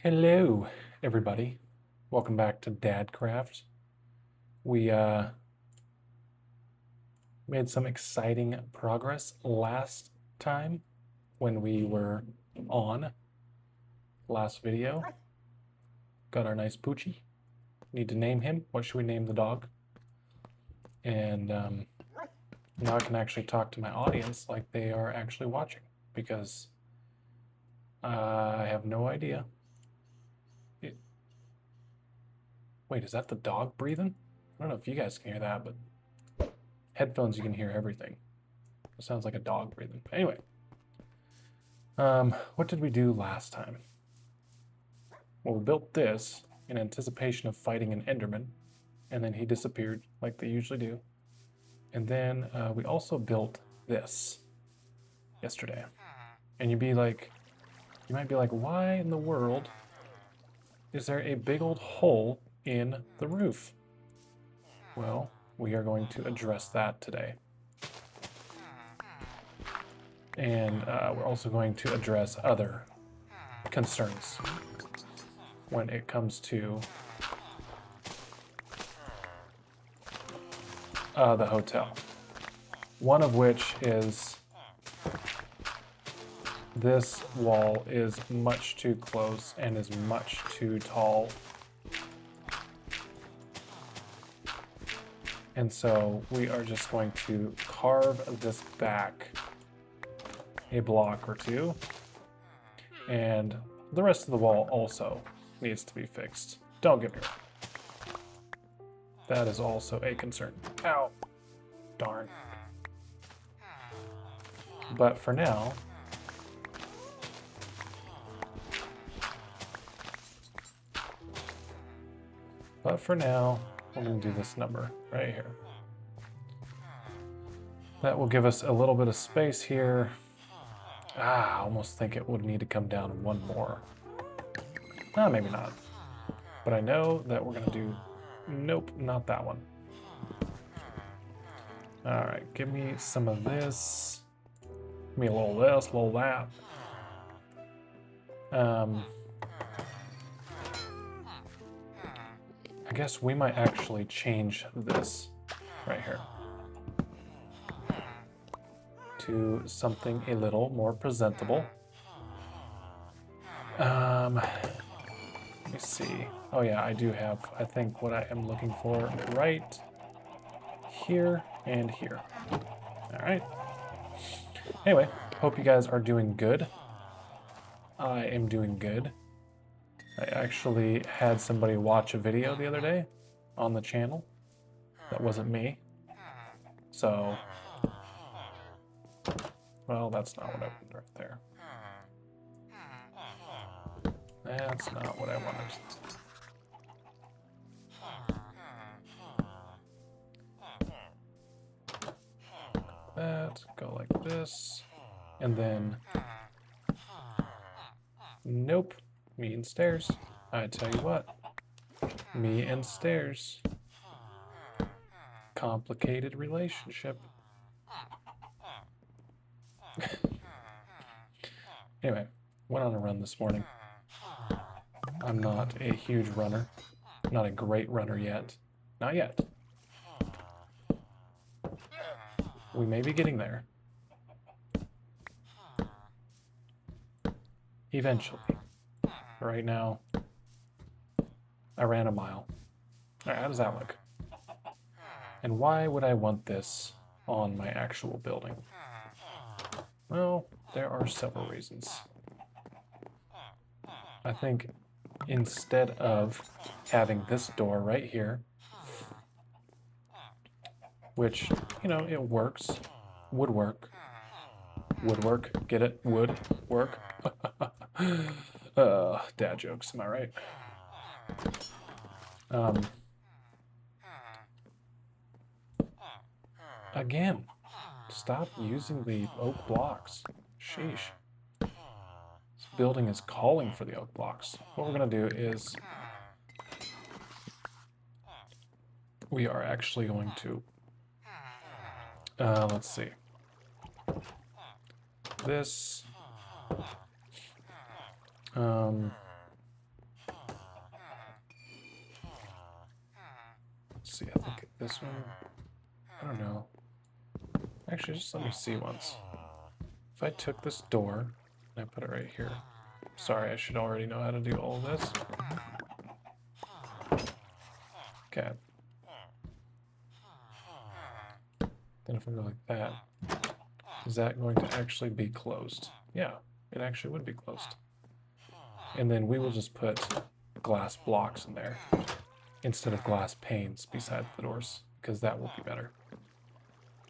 Hello, everybody. Welcome back to Dadcraft. We made some exciting progress last time when we were on last video. Got our nice Poochie. Need to name him. What should we name the dog? And now I can actually talk to my audience like they are actually watching because I have no idea. Wait, is that the dog breathing? I don't know if you guys can hear that, but headphones you can hear everything. It sounds like a dog breathing. Anyway, what did we do last time? Well, we built this in anticipation of fighting an Enderman, and then he disappeared like they usually do. And then we also built this yesterday. And you might be like, why in the world is there a big old hole in the roof? Well, we are going to address that today. And we're also going to address other concerns when it comes to the hotel. One of which is this wall is much too close and is much too tall. And so we are just going to carve this back a block or two. And the rest of the wall also needs to be fixed. Don't get me wrong. That is also a concern. Ow. Darn. But for now, we're going to do this number right here. That will give us a little bit of space here. I almost think it would need to come down one more. Maybe not. But I know that we're going to do... Nope, not that one. All right, give me some of this. Give me a little of this, a little of that. I guess we might actually change this right here to something a little more presentable. Let me see. Oh yeah, I do have, I think, what I am looking for right here and here. All right. Anyway, hope you guys are doing good. I am doing good. I actually had somebody watch a video the other day on the channel. That wasn't me. So, well, that's not what I wanted right there. That's not what I wanted. That, go like this, and then, nope, me and stairs. I tell you what, me and stairs. Complicated relationship. Anyway, went on a run this morning. I'm not a huge runner, not a great runner yet. Not yet. We may be getting there. Eventually. Right now, I ran a mile. All right, how does that look? And why would I want this on my actual building? Well, there are several reasons. I think instead of having this door right here, which, you know, it works, would work. Would work, get it? Would work. Dad jokes, am I right? Again, stop using the oak blocks. Sheesh. This building is calling for the oak blocks. What we're gonna do is we are actually going to, let's see. This, let's see, I think this one, I don't know. Actually, just let me see once. If I took this door and I put it right here. Sorry, I should already know how to do all of this. Okay. Then if I go like that, is that going to actually be closed? Yeah, it actually would be closed. And then we will just put glass blocks in there instead of glass panes beside the doors, because that will be better.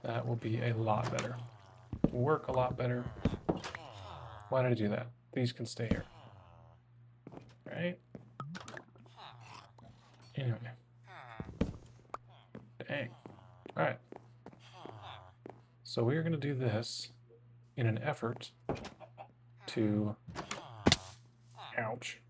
That will be a lot better. Work a lot better. Why did I do that? These can stay here. Right? Anyway. Dang. Alright. So we are going to do this in an effort to... Ouch.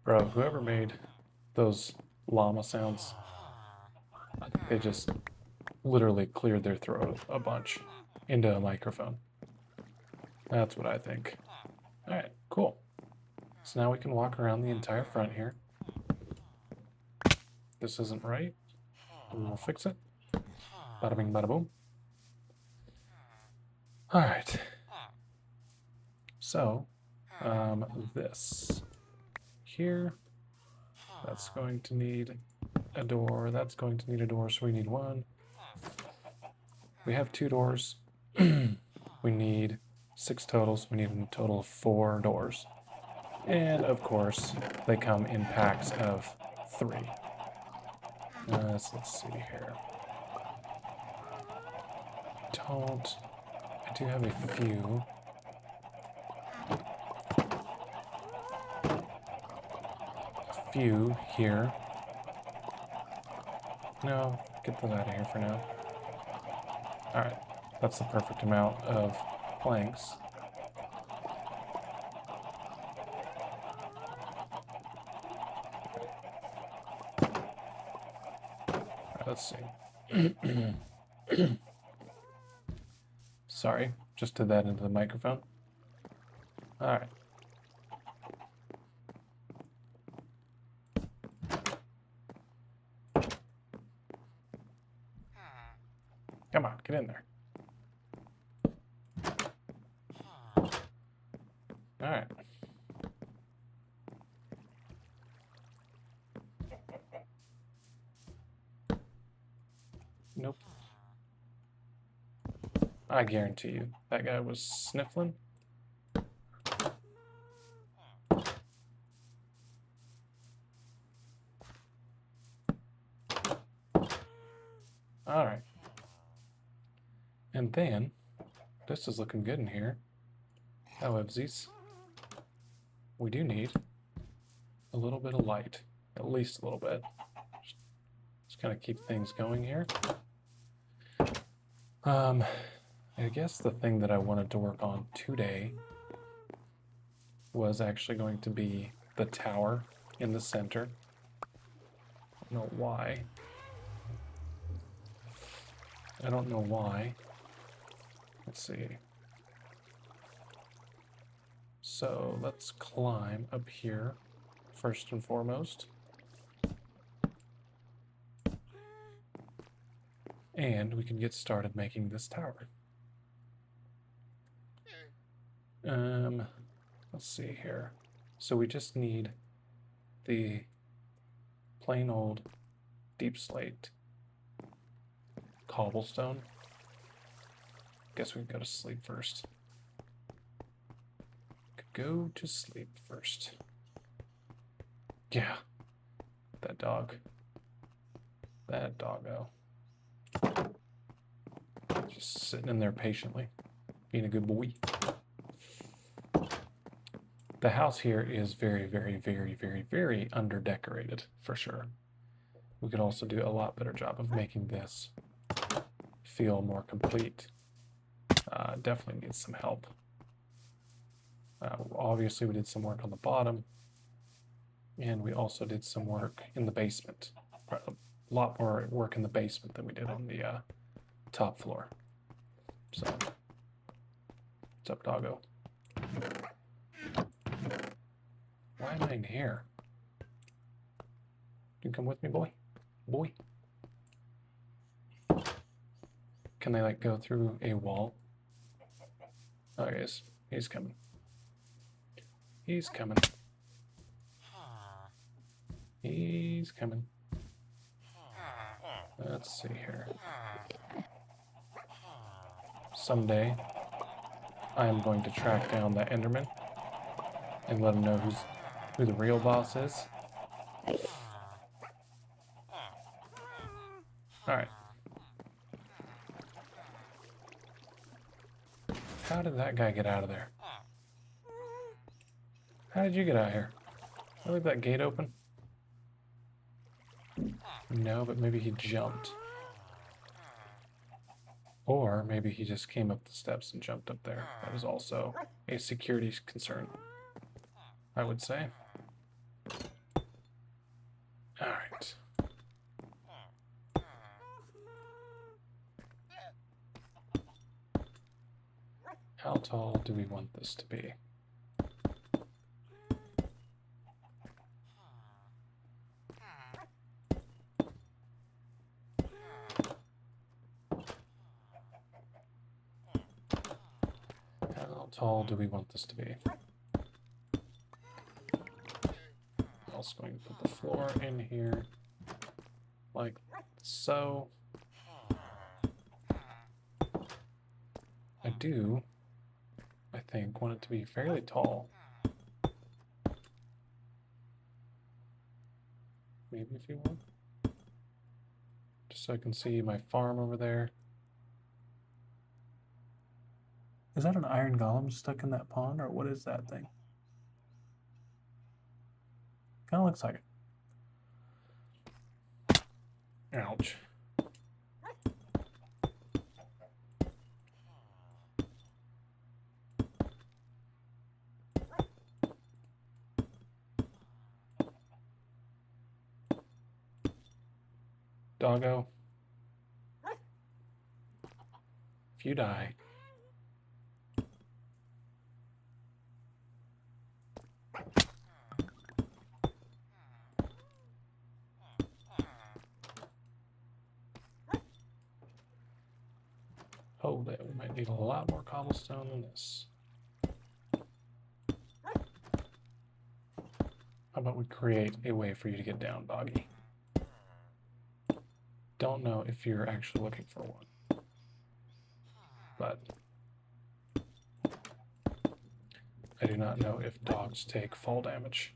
Bro, whoever made those llama sounds, I think they just literally cleared their throat a bunch into a microphone. That's what I think. All right, cool. So now we can walk around the entire front here. This isn't right. We will fix it. Bada bing, bada boom. All right. So, this here, that's going to need a door. That's going to need a door, so we need one. We have 2 doors. We need 6 totals. We need a total of 4 doors. And of course, they come in packs of 3. So let's see here. I do have a few. A few here. No, get them out of here for now. Alright, that's the perfect amount of planks. Alright, let's see. Sorry, just did that into the microphone. Alright. Come on, get in there. All right. Nope. I guarantee you, that guy was sniffling. All right. And then, this is looking good in here. Howevsies, we do need a little bit of light, at least a little bit. Just kind of keep things going here. I guess the thing that I wanted to work on today was actually going to be the tower in the center. I don't know why. I don't know why. Let's see. So let's climb up here first and foremost. And we can get started making this tower. Let's see here. So we just need the plain old deep slate cobblestone. Guess we can go to sleep first. Go to sleep first. Yeah. That dog. That doggo. Just sitting in there patiently, being a good boy. The house here is very, very, very, very, very under-decorated, for sure. We could also do a lot better job of making this feel more complete. Definitely needs some help. Obviously, we did some work on the bottom, and we also did some work in the basement. a lot more work in the basement than we did on the top floor. So, what's up, doggo? Why am I in here? You come with me, boy? Boy? Can they, like, go through a wall? Oh, he is. He's coming. He's coming. He's coming. Let's see here. Someday, I am going to track down that Enderman and let him know who the real boss is. Alright. How did that guy get out of there? How did you get out here? Did I leave that gate open? No, but maybe he jumped. Or maybe he just came up the steps and jumped up there. That is also a security concern, I would say. Alright. How tall do we want this to be? How tall do we want this to be? I'm also going to put the floor in here, like so. I think, want it to be fairly tall. Maybe if you want. Just so I can see my farm over there. Is that an iron golem stuck in that pond, or what is that thing? Kind of looks like it. Ouch. Doggo. If you die. Hold it, we might need a lot more cobblestone than this. How about we create a way for you to get down, Doggy? Don't know if you're actually looking for one, but I do not know if dogs take fall damage.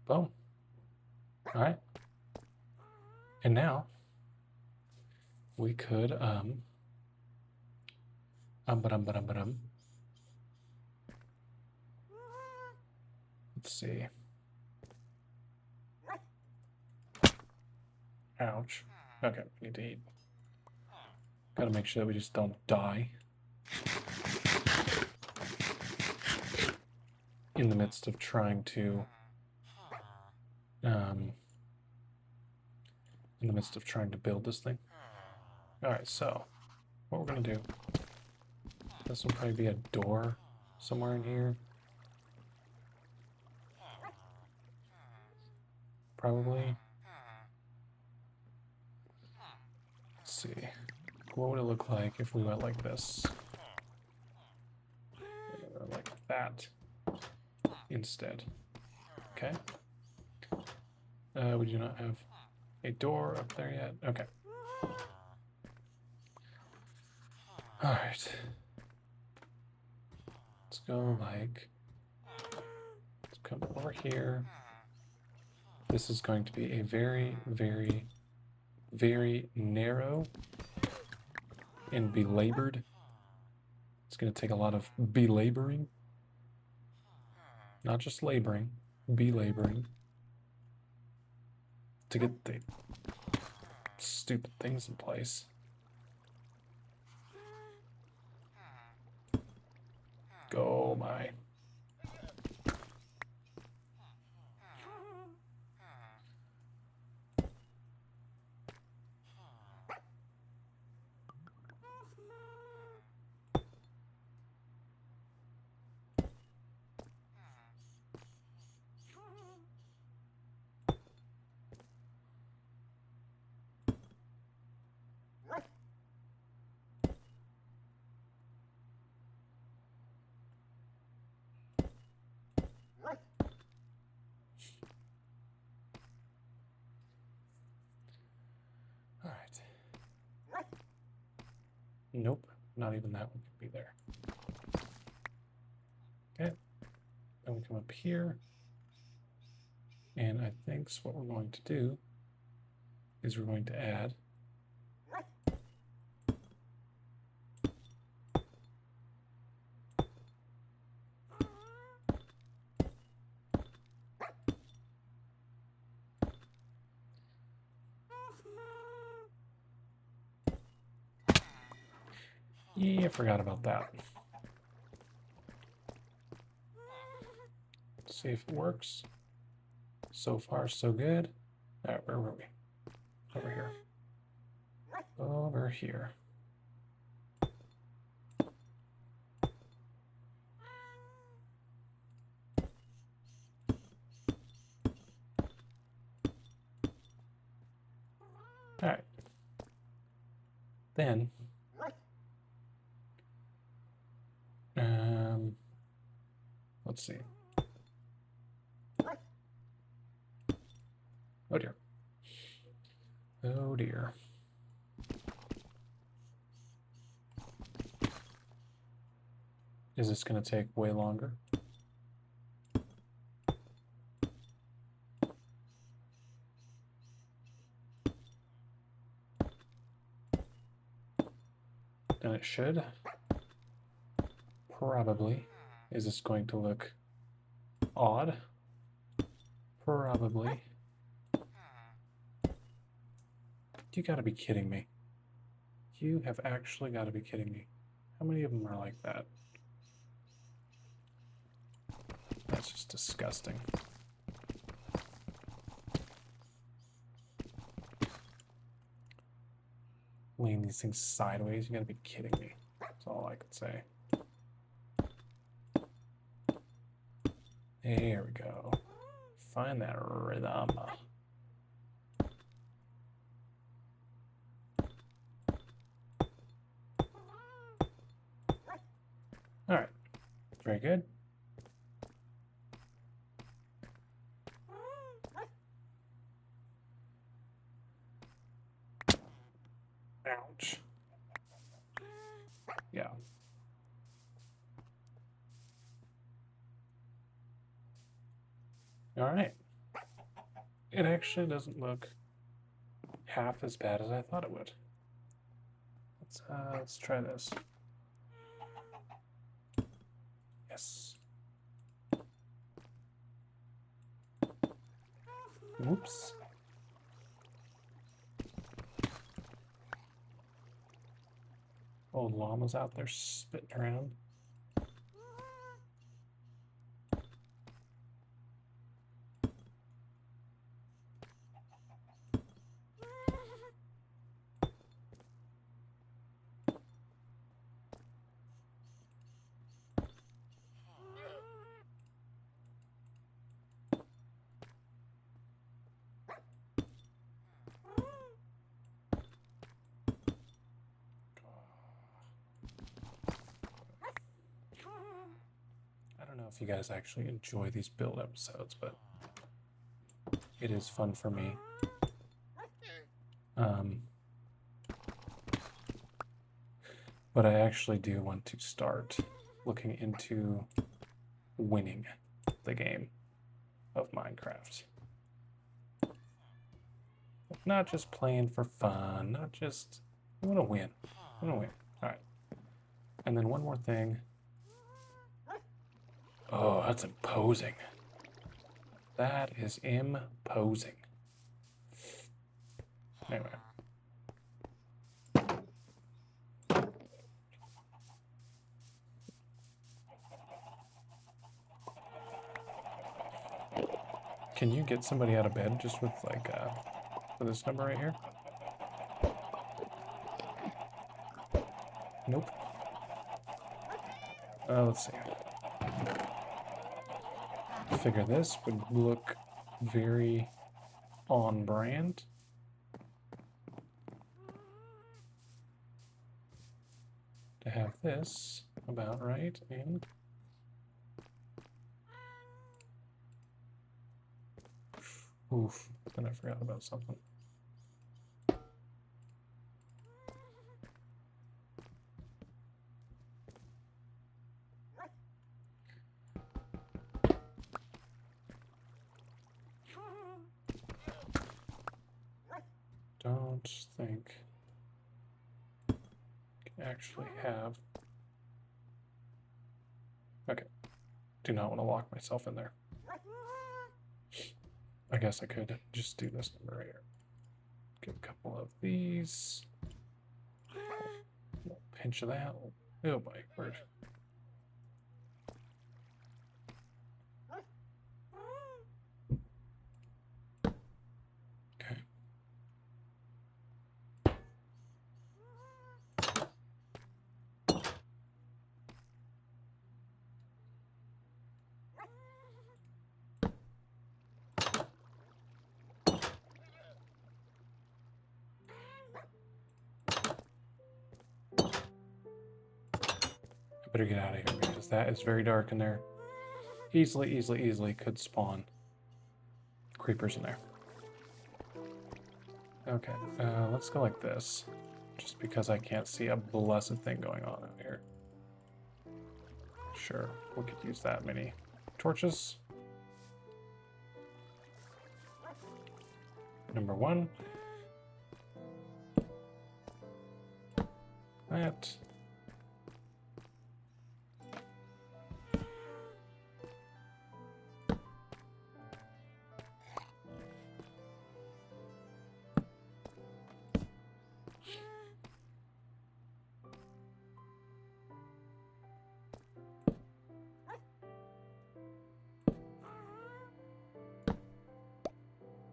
Boom. All right. And now we could let's see. Ouch. Okay, we need to eat. Gotta make sure that we just don't die in the midst of trying to build this thing. Alright, so what we're gonna do, this will probably be a door somewhere in here. Probably. Let's see. What would it look like if we went like this? Like that instead. Okay. We do not have a door up there yet. Okay. All right. Let's go like, let's come over here. This is going to be a very, very, very narrow and belabored It's going to take a lot of belaboring. Not just laboring, belaboring. To get the stupid things in place. Go my. All right. Nope, not even that one can be there. Okay, then we come up here. And I think what we're going to do is we're going to add yeah, I forgot about that. Let's see if it works. So far, so good. All right, where were we? Over here. Over here. All right. Then, let's see. Oh dear. Oh dear. Is this going to take way longer? Than it should? Probably. Is this going to look odd? Probably. You gotta be kidding me. You have actually gotta be kidding me. How many of them are like that? That's just disgusting. Laying these things sideways, you gotta be kidding me. That's all I could say. There we go. Find that rhythm. All right, very good. Ouch. Yeah. All right. It actually doesn't look half as bad as I thought it would. Let's try this. Yes. Whoops. Old llama's out there spitting around. I don't know if you guys actually enjoy these build episodes, but it is fun for me. But I actually do want to start looking into winning the game of Minecraft. Not just playing for fun, not just, I want to win. I want to win. All right. And then one more thing. Oh, that's imposing. That is imposing. Anyway. Can you get somebody out of bed just with like with this number right here? Nope. Let's see. Figure this would look very on brand. To have this about right in. Oof, then I forgot about something. Don't think I can actually have. Okay, do not want to lock myself in there. I guess I could just do this number right here. Get a couple of these. A pinch of that. Oh my word. Okay. I better get out of here because that is very dark in there. Easily could spawn creepers in there. Okay, let's go like this. Just because I can't see a blessed thing going on out here. Sure, we could use that many torches. Number one. That.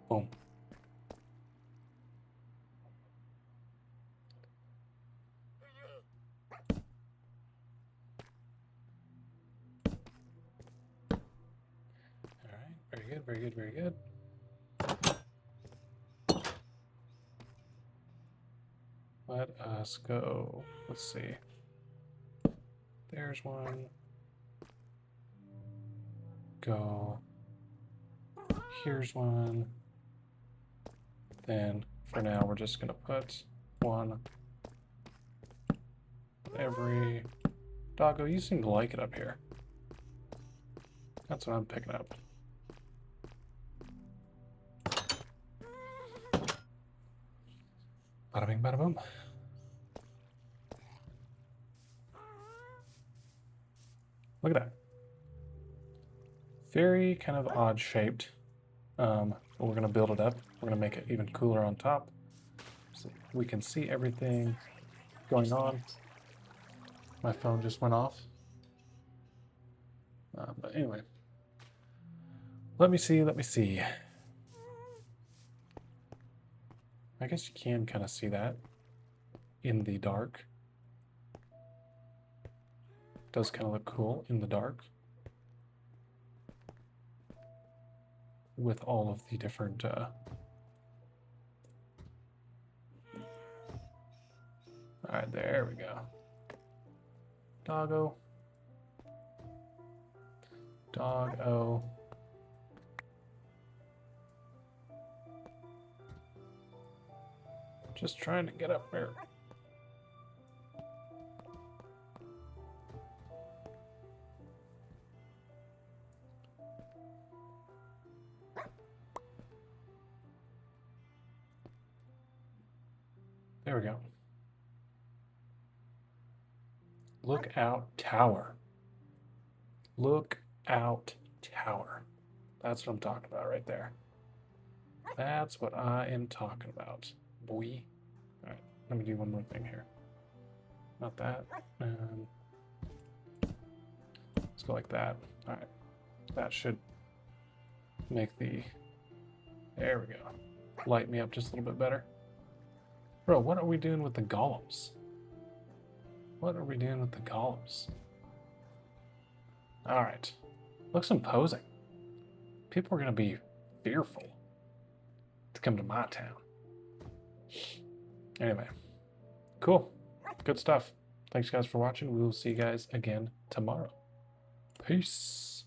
Boom. All right, very good, very good, very good. Let us go. Let's see. There's one. Go. Here's one. Then for now, we're just gonna put one every. Doggo, you seem to like it up here. That's what I'm picking up. Bada bing, bada boom. Look at that. Very kind of odd shaped. But we're gonna build it up. We're gonna make it even cooler on top. So we can see everything going on. My phone just went off. But anyway. Let me see. I guess you can kind of see that in the dark. Does kind of look cool in the dark. With all of the different all right, there we go. Doggo. Doggo. Just trying to get up there. There we go. Lookout tower. Lookout tower. That's what I'm talking about right there. That's what I am talking about, boy. All right, let me do one more thing here. Not that. Let's go like that. All right, that should make the. There we go. Light me up just a little bit better. Bro, what are we doing with the golems? What are we doing with the golems? All right, looks imposing. People are gonna be fearful to come to my town. Anyway, cool. Good stuff. Thanks, guys, for watching. We will see you guys again tomorrow. Peace.